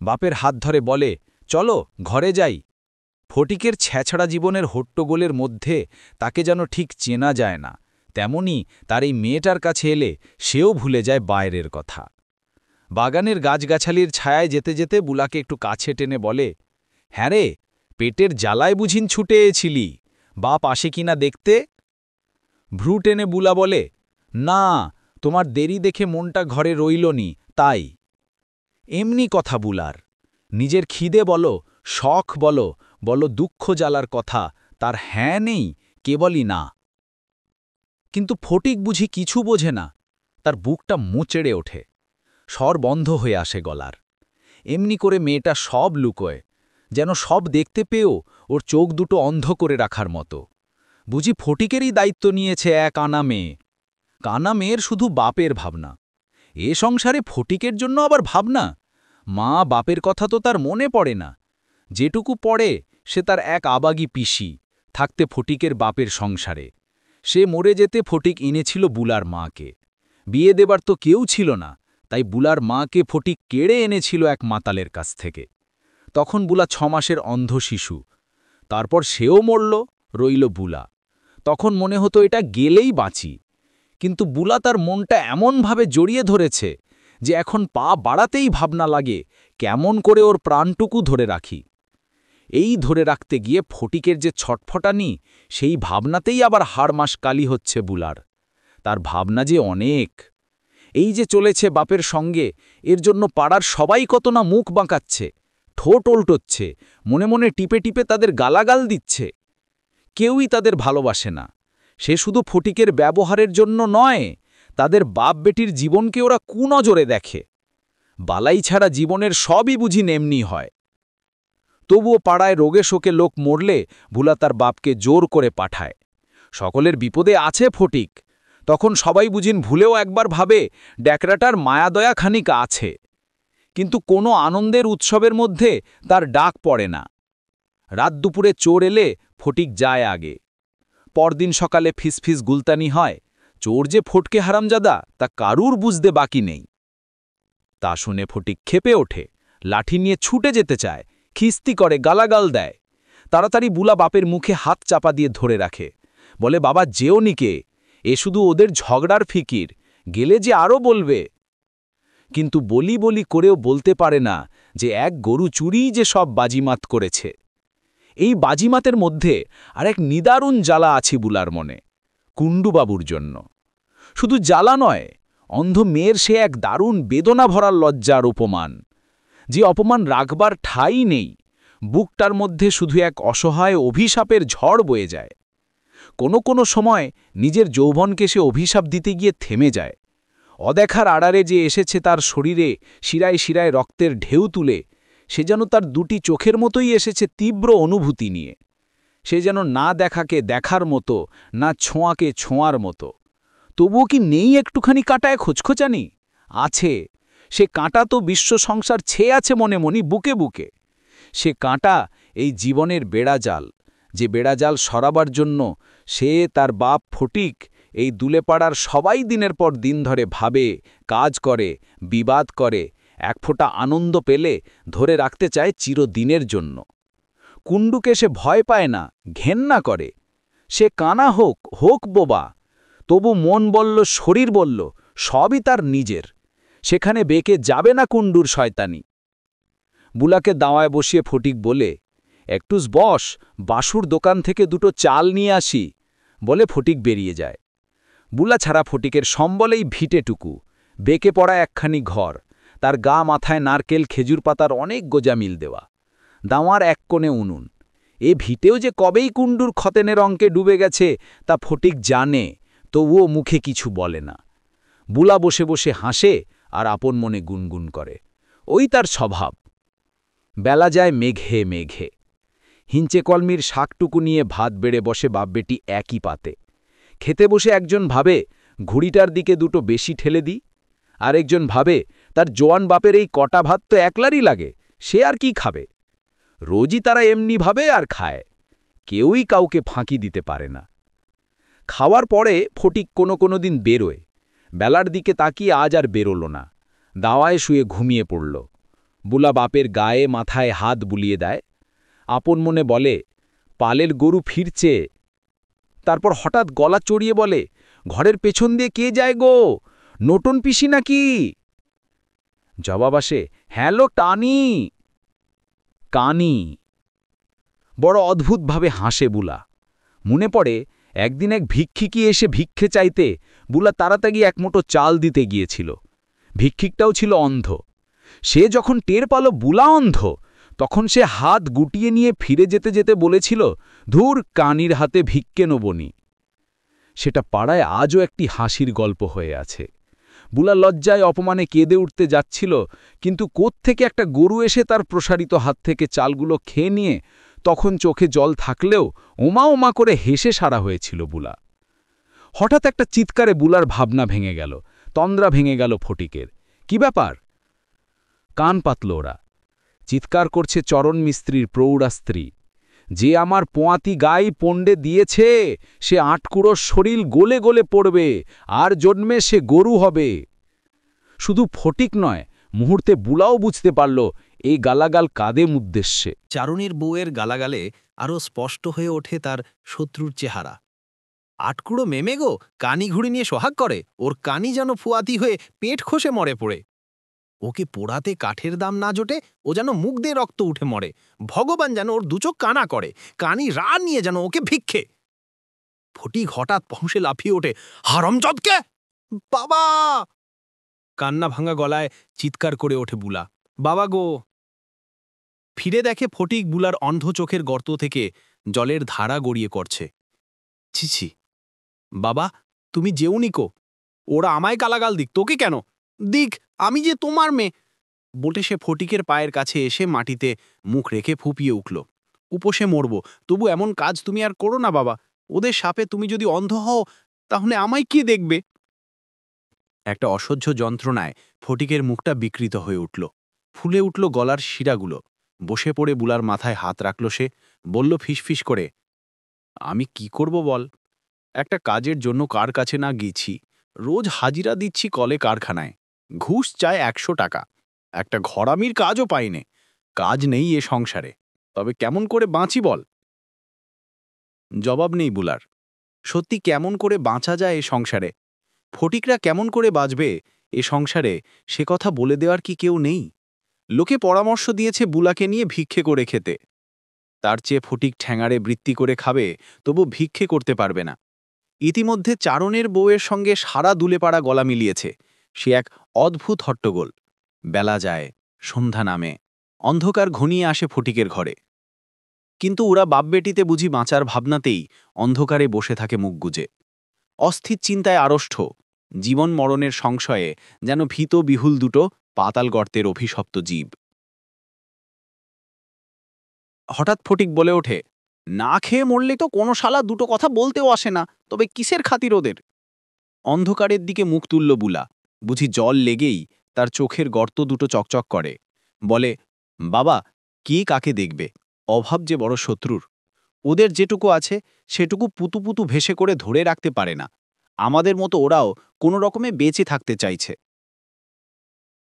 বাপের হাত ধরে বলে, চলো ঘরে যাই। ফটিকের ছ্যাছড়া জীবনের হট্টগোলের মধ্যে তাকে যেন ঠিক চেনা যায় না, তেমনি তার এই মেয়েটার কাছে এলে সেও ভুলে যায় বাইরের কথা। বাগানের গাছগাছালির ছায়ায় যেতে যেতে বুলাকে একটু কাছে টেনে বলে, হ্যাঁ রে, পেটের জ্বালায় বুঝিন ছুটে এছিলি, বাপ আসে কিনা দেখতে? ভ্রু টেনে বুলা বলে, না, তোমার দেরি দেখে মনটা ঘরে রইল নি, তাই। এমনি কথা বুলার। নিজের খিদে বলো, শখ বলো, বলো দুঃখ জ্বালার কথা, তার হ্যাঁ নেই, কেবলই না। কিন্তু ফটিক বুঝি কিছু বোঝে না, তার বুকটা মুচড়ে ওঠে, স্বর বন্ধ হয়ে আসে গলার। এমনি করে মেয়েটা সব লুকোয়, যেন সব দেখতে পেয়েও ওর চোখ দুটো অন্ধ করে রাখার মতো। বুঝি ফটিকেরই দায়িত্ব নিয়েছে এক আনা মেয়ে। কানা মেয়ের শুধু বাপের ভাবনা, এ সংসারে ফটিকের জন্য আবার ভাবনা? মা বাপের কথা তো তার মনে পড়ে না, যেটুকু পড়ে সে তার এক আবাগী পিসি, থাকতে ফটিকের বাপের সংসারে। সে মরে যেতে ফটিক এনেছিল বুলার মাকে। বিয়ে দেবার তো কেউ ছিল না, তাই বুলার মাকে ফটিক কেড়ে এনেছিল এক মাতালের কাছ থেকে। তখন বুলা 6 মাসের অন্ধ শিশু। তারপর সেও মরল, রইল বুলা। তখন মনে হতো এটা গেলেই বাঁচি, কিন্তু বুলা তার মনটা এমনভাবে জড়িয়ে ধরেছে যে এখন পা বাড়াতেই ভাবনা লাগে কেমন করে ওর প্রাণটুকু ধরে রাখি। এই ধরে রাখতে গিয়ে ফটিকের যে ছটফটানি, সেই ভাবনাতেই আবার হাড়মাস কালি হচ্ছে বুলার। তার ভাবনা যে অনেক। এই যে চলেছে বাপের সঙ্গে, এর জন্য পাড়ার সবাই কত না মুখ বাঁকাচ্ছে, ঠোঁট উল্টোচ্ছে, মনে মনে টিপে টিপে তাদের গালাগাল দিচ্ছে। কেউই তাদের ভালোবাসে না। সে শুধু ফটিকের ব্যবহারের জন্য নয়, তাদের বাপ বেটির জীবনকে ওরা কুনজরে দেখে। বালাই ছাড়া জীবনের সবই বুঝি নেমনি হয়। তবুও পাড়ায় রোগে শোকে লোক মরলে ভুলা তার বাপকে জোর করে পাঠায়। সকলের বিপদে আছে ফটিক, তখন সবাই বুঝিন ভুলেও একবার ভাবে ড্যাকরাটার মায়াদয়া খানিক আছে। কিন্তু কোনো আনন্দের উৎসবের মধ্যে তার ডাক পড়ে না। রাত দুপুরে চোর এলে ফটিক যায় আগে। পরদিন সকালে ফিসফিস গুলতানি হয়, চোর যে ফটকে হারামজাদা তা কারুর বুঝতে বাকি নেই। তা শুনে ফটিক ক্ষেপে ওঠে, লাঠি নিয়ে ছুটে যেতে চায়, খিস্তি করে, গালাগাল দেয়। তাড়াতাড়ি বুলা বাপের মুখে হাত চাপা দিয়ে ধরে রাখে, বলে, বাবা যেও নিকে, এ শুধু ওদের ঝগড়ার ফিকির, গেলে যে আরও বলবে। কিন্তু বলি বলি করেও বলতে পারে না যে এক গরু চুরিই যে সব বাজিমাত করেছে। এই বাজিমাতের মধ্যে আরেক নিদারুণ জ্বালা আছে বুলার মনে, কুণ্ডুবাবুর জন্য। শুধু জ্বালা নয়, অন্ধ মেয়ের সে এক দারুণ বেদনা ভরার লজ্জার উপমান, যে অপমান রাখবার ঠাঁই নেই। বুকটার মধ্যে শুধু এক অসহায় অভিশাপের ঝড় বয়ে যায়। কোনো কোনো সময় নিজের যৌবনকে সে অভিশাপ দিতে গিয়ে থেমে যায়। অদেখার আড়ারে যে এসেছে তার শরীরে শিরায় শিরায় রক্তের ঢেউ তুলে, সে যেন তার দুটি চোখের মতোই এসেছে তীব্র অনুভূতি নিয়ে। সে যেন না দেখাকে দেখার মতো, না ছোঁয়াকে ছোঁয়ার মতো। তবুও কি নেই একটুখানি কাঁটায় খোঁজখোঁচানি? আছে। সে কাঁটা তো বিশ্ব সংসার ছেয়ে আছে মনে মনি, বুকে বুকে। সে কাঁটা এই জীবনের বেড়াজাল, যে বেড়াজাল সরাবার জন্য সে তার বাপ ফটিক এই দুলেপাড়ার সবাই দিনের পর দিন ধরে ভাবে, কাজ করে, বিবাদ করে, এক ফোঁটা আনন্দ পেলে ধরে রাখতে চায় চিরদিনের জন্য। কুণ্ডুকে সে ভয় পায় না, ঘেন্না করে। সে কানা হোক, হোক বোবা, তবু মন বলল, শরীর বলল, সবই তার নিজের। সেখানে বেঁকে যাবে না কুণ্ডুর শয়তানি। বুলাকে দাওয়ায় বসিয়ে ফটিক বলে, একটুস বস, বাসুর দোকান থেকে দুটো চাল নিয়ে আসি, বলে ফটিক বেরিয়ে যায়। বুলা ছাড়া ফটিকের সম্বলেই ভিটেটুকু, বেঁকে পড়া একখানি ঘর, তার গা মাথায় নারকেল খেজুর পাতার অনেক গোজামিল দেওয়া, দাওয়ার এক কোণে উনুন। এ ভিটেও যে কবেই কুণ্ডুর খতেনের অঙ্কে ডুবে গেছে তা ফটিক জানে, তবুও মুখে কিছু বলে না। বুলা বসে বসে হাসে আর আপন মনে গুনগুন করে, ওই তার স্বভাব। বেলা যায় মেঘে মেঘে। হিঞ্চে কলমির শাকটুকু নিয়ে ভাত বেড়ে বসে বাপবেটি একই পাতে। খেতে বসে একজন ভাবে ঘুড়িটার দিকে দুটো বেশি ঠেলে দিই, আরেকজন ভাবে তার জোয়ান বাপের এই কটা ভাত তো একলারই লাগে, সে আর কি খাবে। রোজই তারা এমনি ভাবে আর খায়, কেউই কাউকে ফাঁকি দিতে পারে না। খাওয়ার পরে ফটিক কোনো দিন বেরোয়, বেলার দিকে তাকিয়ে আজ আর বেরোল না, দাওয়ায় শুয়ে ঘুমিয়ে পড়ল। বুলা বাপের গায়ে মাথায় হাত বুলিয়ে দেয়, আপন মনে বলে, পালের গরু ফিরছে। তারপর হঠাৎ গলা চড়িয়ে বলে, ঘরের পেছন দিয়ে কে যায় গো, নটন পিসি নাকি? জবাব আসে, হ্যালো টানি কানি। বড় অদ্ভুতভাবে হাসে বুলা। মনে পড়ে একদিন এক ভিক্ষিকী এসে ভিক্ষে চাইতে বুলা তাড়াতাড়ি এক মুঠো চাল দিতে গিয়েছিল। ভিক্ষিকটাও ছিল অন্ধ। সে যখন টের পাল বুলা অন্ধ, তখন সে হাত গুটিয়ে নিয়ে ফিরে যেতে যেতে বলেছিল, ধুর, কানির হাতে ভিক্ষে নবনি। সেটা পাড়ায় আজও একটি হাসির গল্প হয়ে আছে। বুলা লজ্জায় অপমানে কেঁদে উঠতে যাচ্ছিল, কিন্তু কোত্থেকে একটা গরু এসে তার প্রসারিত হাত থেকে চালগুলো খেয়ে নিয়ে তখন চোখে জল থাকলেও ওমা ওমা করে হেসে সারা হয়েছিল বুলা। হঠাৎ একটা চিৎকারে বুলার ভাবনা ভেঙে গেল, তন্দ্রা ভেঙে গেল ফটিকের। কি ব্যাপার? কান পাতল ওরা। চিৎকার করছে চরণ মিস্ত্রির প্রৌঢ়া স্ত্রী। যে আমার পোঁয়াতি গাই পণ্ডে দিয়েছে, সে আটকুড়োর শরীর গলে গলে পড়বে, আর জন্মে সে গরু হবে। শুধু ফটিক নয়, মুহূর্তে বুলাও বুঝতে পারল এই গালাগাল কাদের উদ্দেশ্যে। চারুণীর বউয়ের গালাগালে আরও স্পষ্ট হয়ে ওঠে তার শত্রুর চেহারা। আটকুড়ো মেমে গো, কানি ঘুড়ি নিয়ে সোহাগ করে, ওর কানি যেন ফুয়াতি হয়ে পেট খসে মরে পড়ে। ওকে পোড়াতে কাঠের দাম না জোটে, ও যেন মুখ দিয়ে রক্ত উঠে মরে। ভগবান যেন ওর দুচোখ কানা করে, কানি রা নিয়ে যেন ওকে ভিক্ষে। ফটিক হঠাৎ পহুঁসে লাফিয়ে ওঠে, হারামজাদকে! বাবা! কান্না ভাঙা গলায় চিৎকার করে ওঠে বুলা, বাবা গো! ফিরে দেখে ফটিক বুলার অন্ধ চোখের গর্ত থেকে জলের ধারা গড়িয়ে করছে। ছি, বাবা, তুমি যেওনি কো, ওরা আমায় গালাগাল দিক, তোকে কেন দিক, আমি যে তোমার মেয়ে। বলে সে ফটিকের পায়ের কাছে এসে মাটিতে মুখ রেখে ফুপিয়ে উঠল, উপসে মরব, তবু এমন কাজ তুমি আর করো না বাবা। ওদের সাপে তুমি যদি অন্ধ হও, তাহলে আমায় কি দেখবে? একটা অসহ্য যন্ত্রণায় ফটিকের মুখটা বিকৃত হয়ে উঠল, ফুলে উঠল গলার শিরাগুলো। বসে পড়ে বুলার মাথায় হাত রাখল সে, বলল ফিসফিস করে, আমি কি করব বল? একটা কাজের জন্য কার কাছে না গেছি, রোজ হাজিরা দিচ্ছি কলে কারখানায়, ঘুষ চায় ১০০ টাকা, একটা ঘরামির কাজও পাইনে। কাজ নেই এ সংসারে, তবে কেমন করে বাঁচি বল? জবাব নেই বুলার। সত্যি কেমন করে বাঁচা যায় এ সংসারে? ফটিকরা কেমন করে বাঁচবে এ সংসারে, সে কথা বলে দেওয়ার কি কেউ নেই? লোকে পরামর্শ দিয়েছে বুলাকে নিয়ে ভিক্ষে করে খেতে। তার চেয়ে ফটিক ঠ্যাঙাড়ে বৃত্তি করে খাবে, তবু ভিক্ষে করতে পারবে না। ইতিমধ্যে চারণের বউয়ের সঙ্গে সারা দুলেপাড়া গলা মিলিয়েছে। সে এক অদ্ভুত হট্টগোল। বেলা যায়, সন্ধ্যা নামে, অন্ধকার ঘনিয়ে আসে ফটিকের ঘরে। কিন্তু ওরা বাপবেটিতে বুঝি বাঁচার ভাবনাতেই অন্ধকারে বসে থাকে মুখ গুজে। অস্থির চিন্তায় আড়ষ্ট, জীবন মরণের সংশয়ে যেন ভীত বিহুল দুটো পাতাল গর্তের অভিশপ্ত জীব। হঠাৎ ফটিক বলে ওঠে, না খেয়ে মরলে তো কোনো শালা দুটো কথা বলতেও আসে না, তবে কিসের খাতির ওদের? অন্ধকারের দিকে মুখ তুলল বুলা, বুঝি জল লেগেই তার চোখের গর্ত দুটো চকচক করে। বলে, বাবা, কে কাকে দেখবে? অভাব যে বড় শত্রুর। ওদের যেটুকু আছে সেটুকু পুতু পুতু ভেসে করে ধরে রাখতে পারে না। আমাদের মতো ওরাও কোনো রকমে বেঁচে থাকতে চাইছে।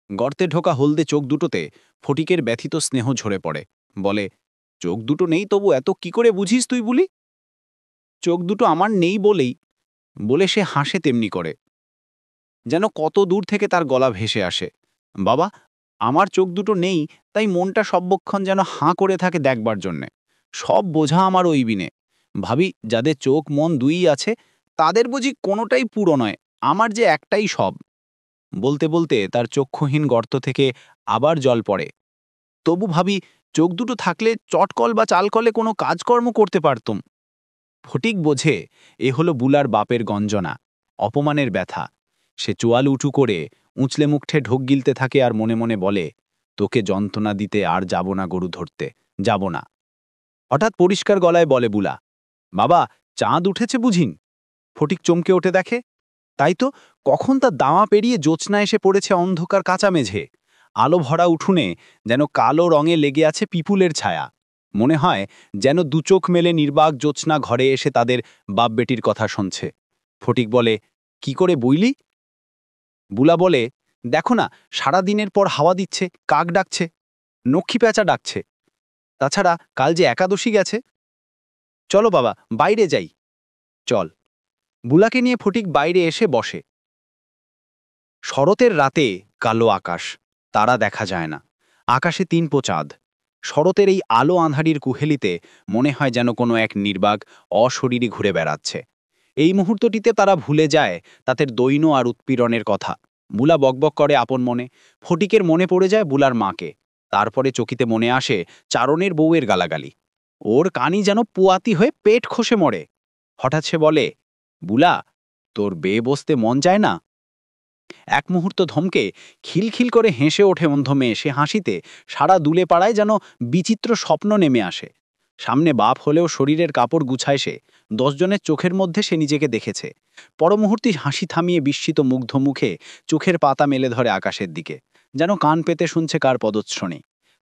গর্তে ঢোকা হলদে চোখ দুটোতে ফটিকের ব্যথিত স্নেহ ঝরে পড়ে। বলে, চোখ দুটো নেই তবু এত কি করে বুঝিস তুই বলি? চোখ দুটো আমার নেই বলেই। বলে সে হাসে তেমনি করে, যেন কত দূর থেকে তার গলা ভেসে আসে। বাবা, আমার চোখ দুটো নেই, তাই মনটা সর্বক্ষণ যেন হাঁ করে থাকে দেখবার জন্যে। সব বোঝা আমার ওই বিনে। ভাবি, যাদের চোখ মন দুইই আছে, তাদের বুঝি কোনোটাই পুরো নয়, আমার যে একটাই সব। বলতে বলতে তার চক্ষুহীন গর্ত থেকে আবার জল পড়ে। তবু ভাবি, চোখ দুটো থাকলে চটকল বা চালকলে কোনো কাজকর্ম করতে পারতুম। ফটিক বোঝে এ হলো বুলার বাপের গঞ্জনা, অপমানের ব্যথা। সে চোয়াল উঁচু করে উঁচলে মুখে ঢোক গিলতে থাকে আর মনে মনে বলে, তোকে যন্ত্রণা দিতে আর যাব না গরু ধরতে, যাব না। হঠাৎ পরিষ্কার গলায় বলে বুলা, বাবা, চাঁদ উঠেছে বুঝিন? ফটিক চমকে ওঠে দেখে, তাই তো, কখন তার দামা পেরিয়ে জ্যোৎস্না এসে পড়েছে অন্ধকার কাঁচা মেঝে। আলো ভরা উঠোনে যেন কালো রঙে লেগে আছে পিপুলের ছায়া। মনে হয় যেন দুচোখ মেলে নির্বাক জ্যোৎস্না ঘরে এসে তাদের বাপবেটির কথা শুনছে। ফটিক বলে, কি করে বইলি? বুলা বলে, দেখো না, সারা দিনের পর হাওয়া দিচ্ছে, কাক ডাকছে, নক্ষী প্যাঁচা ডাকছে। তাছাড়া কাল যে একাদশী গেছে। চলো বাবা, বাইরে যাই। চল। বুলাকে নিয়ে ফটিক বাইরে এসে বসে। শরতের রাতে কালো আকাশ, তারা দেখা যায় না। আকাশে ৩ পো চাঁদ। শরতের এই আলো আঁধারির কুহেলিতে মনে হয় যেন কোনো এক নির্বাক অশরীরী ঘুরে বেড়াচ্ছে। এই মুহূর্তটিতে তারা ভুলে যায় তাদের দৈন্য আর উৎপীড়নের কথা। বুলা বকবক করে আপন মনে, ফটিকের মনে পড়ে যায় বুলার মাকে। তারপরে চকিতে মনে আসে চারণের বউয়ের গালাগালি। ওর কানি যেন পুয়াতি হয়ে পেট খসে মরে। হঠাৎ সে বলে, বুলা, তোর বেয়ে বসতে মন চায় না? এক মুহূর্ত ধমকে খিলখিল করে হেসে ওঠে অন্ধ মেয়ে। সে হাসিতে সারা দুলে পাড়ায় যেন বিচিত্র স্বপ্ন নেমে আসে। সামনে বাপ হলেও শরীরের কাপড় গুছায় সে। 10 জনের চোখের মধ্যে সে নিজেকে দেখেছে। পরমুহূর্তে হাসি থামিয়ে বিস্মিত মুগ্ধ মুখে চোখের পাতা মেলে ধরে আকাশের দিকে, যেন কান পেতে শুনছে কার পদশ্রণী।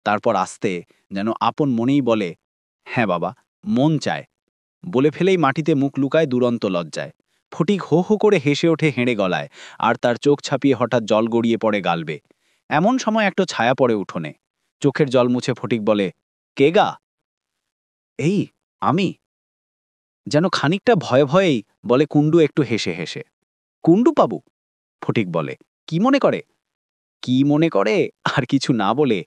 তারপর আস্তে যেন আপন মনেই বলে, হ্যাঁ বাবা, মন চায়। বলে ফেলেই মাটিতে মুখ লুকায় দুরন্ত লজ্জায়। ফটিক হো হো করে হেসে ওঠে হেঁড়ে গলায়, আর তার চোখ ছাপিয়ে হঠাৎ জল গড়িয়ে পড়ে গালবে। এমন সময় একটা ছায়া পড়ে উঠোনে। চোখের জল মুছে ফটিক বলে, কে গা? এই আমি। যেন খানিকটা ভয়ে ভয়েই বলে কুণ্ডু একটু হেসে হেসে। কুণ্ডু বাবু? ফটিক বলে, কি মনে করে? কি মনে করে আর কিছু না বলে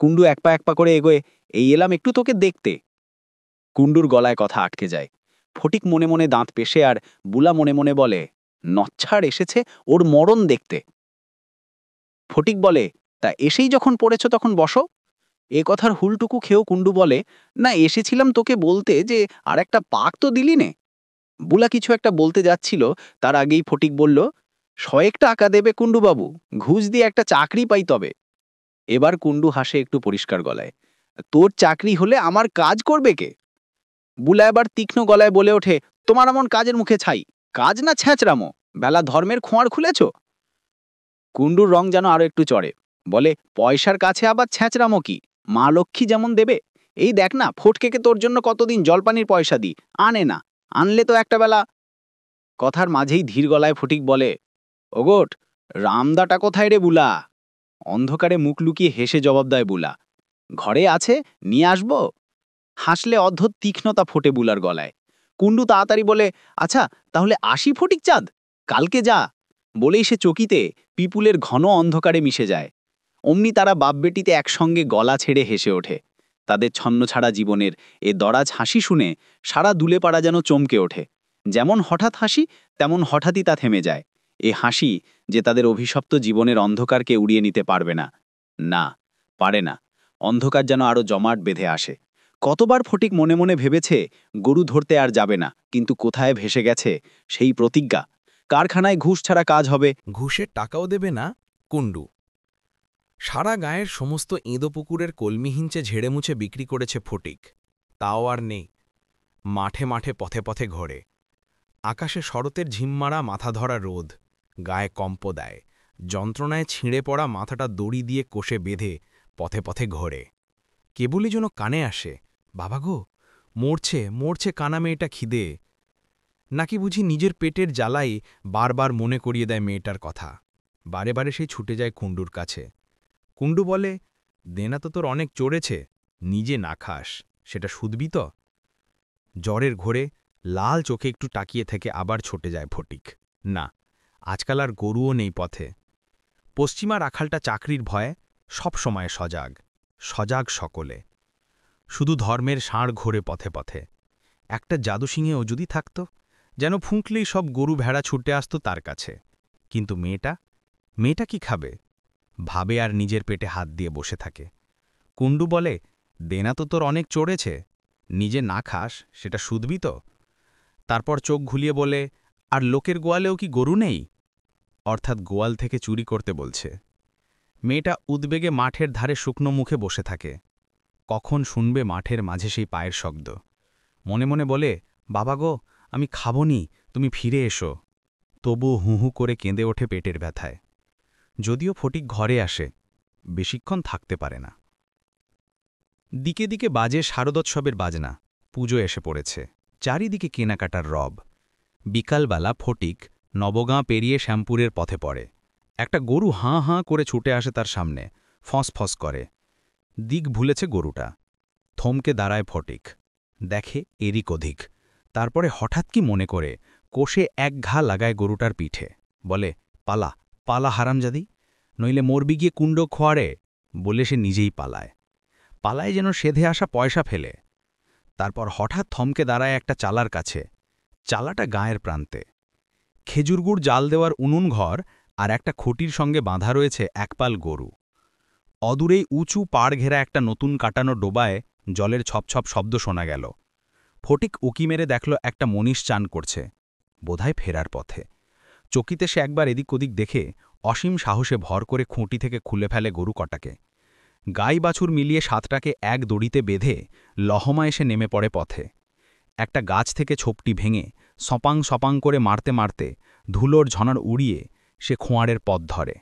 কুণ্ডু এক পা করে এগোয়, এই এলাম একটু তোকে দেখতে। কুণ্ডুর গলায় কথা আটকে যায়। ফটিক মনে মনে দাঁত পেশে আর বুলা মনে মনে বলে, নচ্ছাড় এসেছে ওর মরণ দেখতে। ফটিক বলে, তা এসেই যখন পড়েছ তখন বসো। এ কথার হুলটুকু খেয়েও কুণ্ডু বলে, না, এসেছিলাম তোকে বলতে যে আর একটা পাক তো দিলি নে। বুলা কিছু একটা বলতে যাচ্ছিল, তার আগেই ফটিক বলল, 100 টাকা দেবে কুণ্ডুবাবু, ঘুষ দিয়ে একটা চাকরি পাই তবে। এবার কুণ্ডু হাসে একটু পরিষ্কার গলায়, তোর চাকরি হলে আমার কাজ করবে কে? বুলা এবার তীক্ষ্ণ গলায় বলে ওঠে, তোমার এমন কাজের মুখে ছাই। কাজ না ছ্যাঁচড়ামো, বেলা ধর্মের খোঁয়ার খুলেছ? কুণ্ডুর রং যেন আরো একটু চড়ে। বলে, পয়সার কাছে আবার ছ্যাঁচড়ামো কি? মা লক্ষ্মী যেমন দেবে। এই দেখ না, ফটকেকে তোর জন্য কতদিন জলপানির পয়সা দিই, আনে না। আনলে তো একটা বেলা। কথার মাঝেই ধীর গলায় ফটিক বলে, ওগোট, রামদাটা কোথায় রে বুলা? অন্ধকারে মুখ লুকিয়ে হেসে জবাব দেয় বুলা, ঘরে আছে, নিয়ে আসবো। হাসলে অদ্ভুত তীক্ষ্ণতা ফোটে বুলার গলায়। কুণ্ডু তাড়াতাড়ি বলে, আচ্ছা তাহলে আসি ফটিক চাঁদ, কালকে যা। বলেই সে চকিতে পিপুলের ঘন অন্ধকারে মিশে যায়। অমনি তারা বাপবেটিতে একসঙ্গে গলা ছেড়ে হেসে ওঠে। তাদের ছন্নছাড়া জীবনের এ দরাজ হাসি শুনে সারা দুলেপাড়া যেন চমকে ওঠে। যেমন হঠাৎ হাসি, তেমন হঠাৎই তা থেমে যায়। এ হাসি যে তাদের অভিশপ্ত জীবনের অন্ধকারকে উড়িয়ে নিতে পারবে না। না, পারে না। অন্ধকার যেন আরো জমাট বেঁধে আসে। কতবার ফটিক মনে মনে ভেবেছে গরু ধরতে আর যাবে না, কিন্তু কোথায় ভেসে গেছে সেই প্রতিজ্ঞা। কারখানায় ঘুষ ছাড়া কাজ হবে। ঘুষের টাকাও দেবে না কুণ্ডু। সারা গায়ের সমস্ত এঁদো পুকুরের কলমি হিঞ্চে ঝেড়ে মুছে বিক্রি করেছে ফটিক, তাও আর নেই। মাঠে মাঠে পথে পথে ঘোরে। আকাশে শরতের ঝিমমারা মাথা ধরা রোদ গায়ে কম্প দেয়। যন্ত্রণায় ছিঁড়ে পড়া মাথাটা দড়ি দিয়ে কোষে বেঁধে পথে পথে ঘোরে। কেবলই যেন কানে আসে, বাবা গো, মরছে মরছে কানা মেয়েটা খিদে। নাকি বুঝি নিজের পেটের জ্বালাই বারবার মনে করিয়ে দেয় মেয়েটার কথা। বারে বারে সেই ছুটে যায় কুণ্ডুর কাছে। কুণ্ডু বলে, দেনা তো তোর অনেক চড়েছে, নিজে না খাস, সেটা শুধবি তো? জ্বরের ঘোরে লাল চোখে একটু তাকিয়ে থেকে আবার ছুটে যায় ফটিক। না, আজকাল আর গরুও নেই পথে। পশ্চিমা রাখালটা চাকরির ভয়ে সব সময় সজাগ, সজাগ সকলে। শুধু ধর্মের ষাঁড় ঘোরে পথে পথে। একটা জাদুসিংহেও যদি থাকত, যেন ফুঁকলেই সব গরু ভেড়া ছুটে আসত তার কাছে। কিন্তু মেয়েটা কি খাবে? ভাবে আর নিজের পেটে হাত দিয়ে বসে থাকে। কুণ্ডু বলে, দেনা তো তোর অনেক চড়েছে, নিজে না খাস, সেটা শুধবি তো? তারপর চোখ ঘুলিয়ে বলে, আর লোকের গোয়ালেও কি গরু নেই? অর্থাৎ গোয়াল থেকে চুরি করতে বলছে। মেয়েটা উদ্বেগে মাঠের ধারে শুকনো মুখে বসে থাকে। কখন শুনবে মাঠের মাঝে সেই পায়ের শব্দ? মনে মনে বলে, বাবা গো, আমি খাবনি, তুমি ফিরে এসো। তবু হুহু করে কেঁদে ওঠে পেটের ব্যথায়। যদিও ফটিক ঘরে আসে, বেশিক্ষণ থাকতে পারে না। দিকে দিকে বাজে শারদোৎসবের বাজনা। পুজো এসে পড়েছে, চারিদিকে কেনাকাটার রব। বিকালবেলা ফটিক নবগাঁ পেরিয়ে শ্যামপুরের পথে পড়ে। একটা গরু হাঁ হাঁ করে ছুটে আসে তার সামনে, ফস করে। দিক ভুলেছে গরুটা। থমকে দাঁড়ায় ফটিক, দেখে এদিক ওদিক। তারপরে হঠাৎ কি মনে করে কোষে এক ঘা লাগায় গরুটার পিঠে, বলে, পালা পালা হারামজাদি, নইলে মরবি গিয়ে কুণ্ড খোয়ারে। বলে সে নিজেই পালায়। পালায় যেন সেধে আসা পয়সা ফেলে। তারপর হঠাৎ থমকে দাঁড়ায় একটা চালার কাছে। চালাটা গায়ের প্রান্তে। খেজুর গুড় জাল দেওয়ার উনুন ঘর আর একটা খুঁটির সঙ্গে বাঁধা রয়েছে একপাল গরু। অদূরেই উঁচু পাড় ঘেরা একটা নতুন কাটানো ডোবায় জলের ছপছপ শব্দ শোনা গেল। ফটিক উকি মেরে দেখল একটা মনীষ চান করছে, বোধহয় ফেরার পথে। চকিতে সে একবার এদিক ওদিক দেখে অসীম সাহসে ভর করে খুঁটি থেকে খুলে ফেলে গরু কটাকে। গাই বাছুর মিলিয়ে 7টাকে এক দড়িতে বেঁধে লহমা এসে নেমে পড়ে পথে। একটা গাছ থেকে ছোপটি ভেঙে সপাং সপাং করে মারতে মারতে ধুলোর ঝনার উড়িয়ে সে খোঁয়াড়ের পথ ধরে।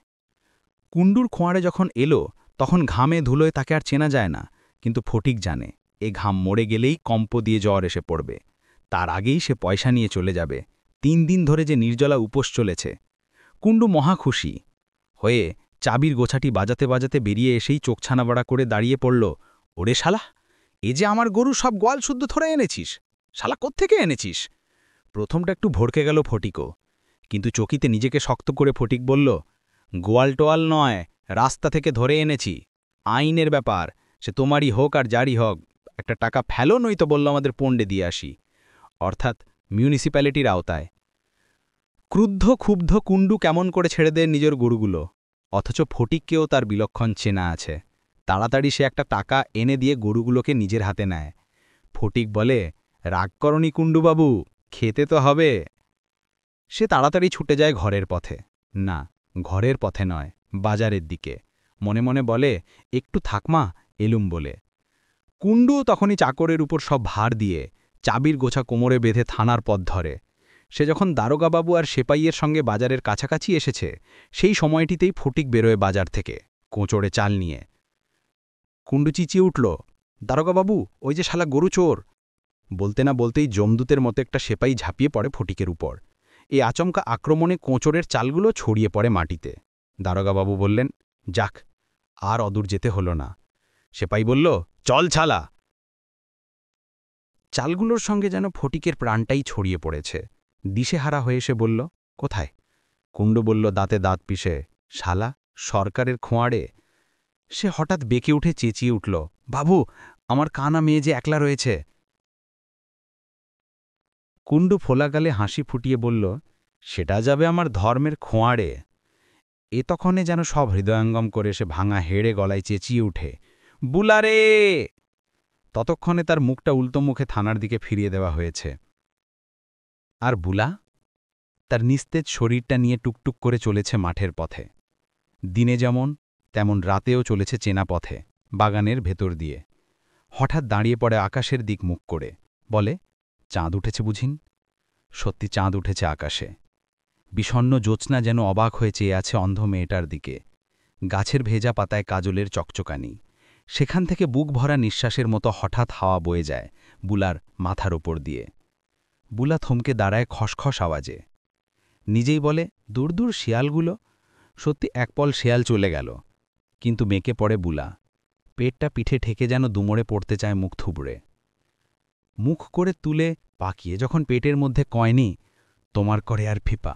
কুণ্ডুর খোঁয়াড়ে যখন এলো তখন ঘামে ধুলোয় তাকে আর চেনা যায় না, কিন্তু ফটিক জানে এ ঘাম মরে গেলেই কম্প দিয়ে জ্বর এসে পড়বে। তার আগেই সে পয়সা নিয়ে চলে যাবে। 3 দিন ধরে যে নির্জলা উপোস চলেছে। কুণ্ডু মহা খুশি হয়ে চাবির গোছাটি বাজাতে বাজাতে বেরিয়ে এসেই চোখ ছানাবড়া করে দাঁড়িয়ে পড়ল। ওরে শালা, এ যে আমার গরু সব গোয়াল শুদ্ধ ধরে এনেছিস, শালা কোত্থেকে এনেছিস? প্রথমটা একটু ভড়কে গেল ফটিকও, কিন্তু চকিতে নিজেকে শক্ত করে ফটিক বলল, গোয়াল টোয়াল নয়, রাস্তা থেকে ধরে এনেছি। আইনের ব্যাপার, সে তোমারই হোক আর যারই হোক, একটা টাকা ফেলো, নইতো বলল আমাদের পণ্ডে দিয়ে আসি, অর্থাৎ মিউনিসিপ্যালিটির আওতায়। ক্রুদ্ধ ক্ষুব্ধ কুণ্ডু কেমন করে ছেড়ে দেয় নিজের গরুগুলো, অথচ ফটিককেও তার বিলক্ষণ চেনা আছে। তাড়াতাড়ি সে একটা টাকা এনে দিয়ে গরুগুলোকে নিজের হাতে নেয়। ফটিক বলে, রাগ করনি কুণ্ডুবাবু, খেতে তো হবে। সে তাড়াতাড়ি ছুটে যায় ঘরের পথে। না, ঘরের পথে নয়, বাজারের দিকে। মনে মনে বলে, একটু থাকমা, এলুম বলে। কুণ্ডু তখনই চাকরের উপর সব ভার দিয়ে চাবির গোছা কোমরে বেঁধে থানার পথ ধরে। সে যখন দারোগাবাবু আর সেপাইয়ের সঙ্গে বাজারের কাছাকাছি এসেছে, সেই সময়টিতেই ফটিক বেরোয় বাজার থেকে কোঁচড়ে চাল নিয়ে। কুণ্ডু চিচিয়ে উঠল, দারোগাবাবু, ওই যে শালা গরু চোর। বলতে না বলতেই যমদূতের মতো একটা সেপাই ঝাঁপিয়ে পড়ে ফটিকের উপর। এই আচমকা আক্রমণে কোঁচড়ের চালগুলো ছড়িয়ে পড়ে মাটিতে। দারোগাবাবু বললেন, যাক, আর অদূর যেতে হল না। সেপাই বলল, চল ছালা। চালগুলোর সঙ্গে যেন ফটিকের প্রাণটাই ছড়িয়ে পড়েছে। দিশেহারা হয়ে এসে বলল, কোথায়? কুণ্ডু বলল দাঁতে দাঁত পিষে, শালা, সরকারের খোঁয়াড়ে। সে হঠাৎ বেঁকে উঠে চেঁচিয়ে উঠল, বাবু, আমার কানা মেয়ে যে একলা রয়েছে। কুণ্ডু ফোলাগালে হাসি ফুটিয়ে বলল, সেটা যাবে আমার ধর্মের খোঁয়াড়ে। এ তখনে যেন সব হৃদয়ঙ্গম করে সে ভাঙা হেড়ে গলায় চেঁচিয়ে উঠে, বুলারে! ততক্ষণে তার মুখটা উল্টো মুখে থানার দিকে ফিরিয়ে দেওয়া হয়েছে। আর বুলা তার নিস্তেজ শরীরটা নিয়ে টুকটুক করে চলেছে মাঠের পথে। দিনে যেমন তেমন রাতেও চলেছে চেনা পথে, বাগানের ভেতর দিয়ে। হঠাৎ দাঁড়িয়ে পড়ে আকাশের দিক মুখ করে, বলে, চাঁদ উঠেছে বুঝিন? সত্যি চাঁদ উঠেছে আকাশে। বিষণ্ণ জ্যোৎস্না যেন অবাক হয়ে চেয়ে আছে অন্ধ মেয়েটার দিকে। গাছের ভেজা পাতায় কাজলের চকচকানি। সেখান থেকে বুক ভরা নিঃশ্বাসের মতো হঠাৎ হাওয়া বয়ে যায় বুলার মাথার ওপর দিয়ে। বুলা থমকে দাঁড়ায় খসখস আওয়াজে। নিজেই বলে, দূর দূর শিয়ালগুলো। সত্যি একপল শেয়াল চলে গেল, কিন্তু মেকে পড়ে বুলা। পেটটা পিঠে ঠেকে যেন দুমড়ে পড়তে চায় মুখ থুবড়ে। মুখ করে তুলে পাকিয়ে যখন পেটের মধ্যে কয়নি, তোমার করে আর ফিপা।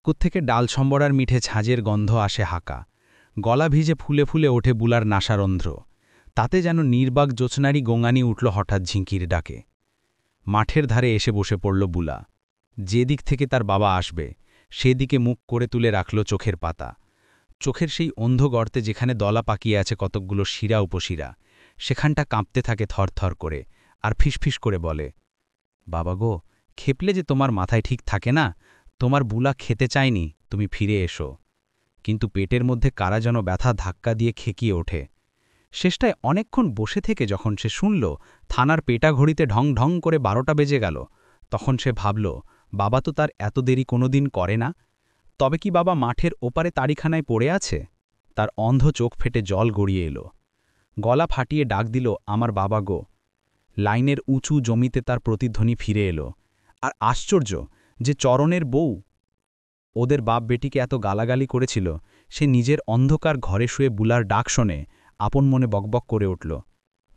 কোত্থেকে ডাল সম্বরার মিঠে ঝাঁঝের গন্ধ আসে হাঁকা। গলা ভিজে ফুলে ফুলে ওঠে বুলার নাসারন্ধ্র। তাতে যেন নির্বাক জ্যোৎস্নারই গোঙানি উঠল হঠাৎ ঝিঙ্কির ডাকে। মাঠের ধারে এসে বসে পড়ল বুলা। যে দিক থেকে তার বাবা আসবে, সেদিকে মুখ করে তুলে রাখল চোখের পাতা। চোখের সেই অন্ধ গর্তে যেখানে দলা পাকিয়ে আছে কতকগুলো শিরা উপশিরা, সেখানটা কাঁপতে থাকে থরথর করে, আর ফিসফিস করে বলে, বাবা গো, খেপলে যে তোমার মাথায় ঠিক থাকে না। তোমার বুলা খেতে চায়নি, তুমি ফিরে এসো। কিন্তু পেটের মধ্যে কারা যেন ব্যথা ধাক্কা দিয়ে খেকিয়ে ওঠে। শেষটায় অনেকক্ষণ বসে থেকে যখন সে শুনল থানার পেটা ঘড়িতে ঢং ঢং করে 12টা বেজে গেল, তখন সে ভাবল, বাবা তো তার এত দেরি কোনোদিন করে না। তবে কি বাবা মাঠের ওপারে তাড়িখানায় পড়ে আছে? তার অন্ধ চোখ ফেটে জল গড়িয়ে এলো। গলা ফাটিয়ে ডাক দিল, আমার বাবা গো। লাইনের উঁচু জমিতে তার প্রতিধ্বনি ফিরে এলো। আর আশ্চর্য যে চরণের বউ ওদের বাপ বেটিকে এত গালাগালি করেছিল, সে নিজের অন্ধকার ঘরে শুয়ে বুলার ডাক শোনে আপন মনে বকবক করে উঠল,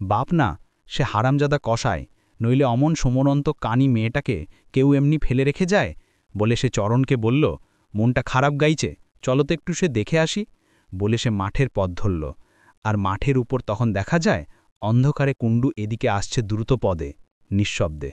বাপ না, সে হারামজাদা কষায়, নইলে অমন সমরন্ত কানি মেয়েটাকে কেউ এমনি ফেলে রেখে যায়। বলে সে চরণকে বলল, মনটা খারাপ গাইছে, চলো তো একটু সে দেখে আসি। বলে সে মাঠের পথ ধরল। আর মাঠের উপর তখন দেখা যায় অন্ধকারে কুণ্ডু এদিকে আসছে দ্রুত পদে, নিঃশব্দে।